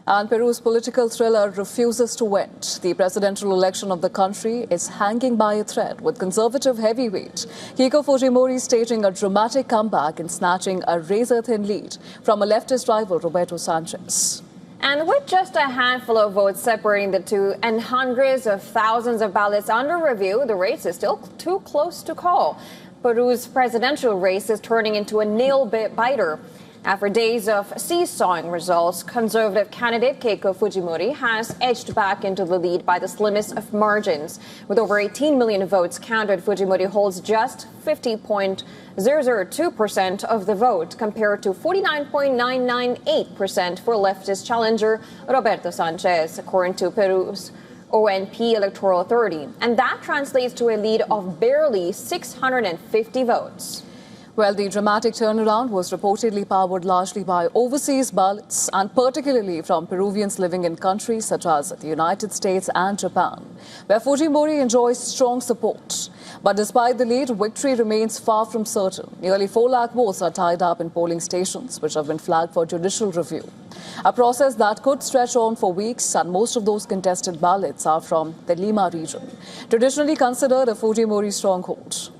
And Peru's political thriller refuses to end. The presidential election of the country is hanging by a thread, with conservative heavyweight Keiko Fujimori staging a dramatic comeback and snatching a razor-thin lead from a leftist rival, Roberto Sanchez. And with just a handful of votes separating the two and hundreds of thousands of ballots under review, the race is still too close to call. Peru's presidential race is turning into a nail-biter. After days of seesawing results, conservative candidate Keiko Fujimori has edged back into the lead by the slimmest of margins. With over 18 million votes counted, Fujimori holds just 50.002% of the vote, compared to 49.998% for leftist challenger Roberto Sanchez, according to Peru's ONP Electoral Authority. And that translates to a lead of barely 650 votes. Well, the dramatic turnaround was reportedly powered largely by overseas ballots, and particularly from Peruvians living in countries such as the United States and Japan, where Fujimori enjoys strong support. But despite the lead, victory remains far from certain. Nearly 4 lakh votes are tied up in polling stations, which have been flagged for judicial review. A process that could stretch on for weeks, and most of those contested ballots are from the Lima region, traditionally considered a Fujimori stronghold.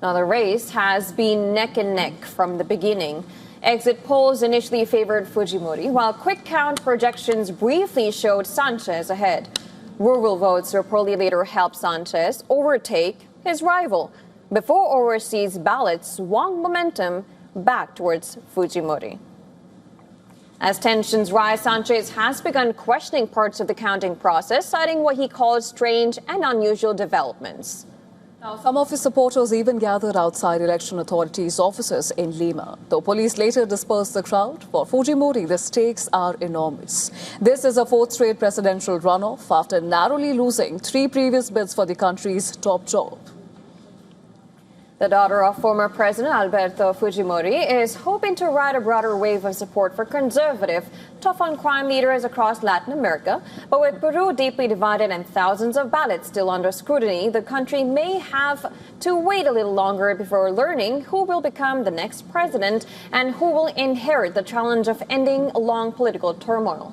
Now, the race has been neck and neck from the beginning. Exit polls initially favored Fujimori, while quick count projections briefly showed Sanchez ahead. Rural votes reportedly later helped Sanchez overtake his rival, before overseas ballots swung momentum back towards Fujimori. As tensions rise, Sanchez has begun questioning parts of the counting process, citing what he calls strange and unusual developments. Now, some of his supporters even gathered outside election authorities' offices in Lima. Though police later dispersed the crowd, for Fujimori, the stakes are enormous. This is a 4th straight presidential runoff after narrowly losing 3 previous bids for the country's top job. The daughter of former President Alberto Fujimori is hoping to ride a broader wave of support for conservative, tough-on-crime leaders across Latin America. But with Peru deeply divided and thousands of ballots still under scrutiny, the country may have to wait a little longer before learning who will become the next president and who will inherit the challenge of ending long political turmoil.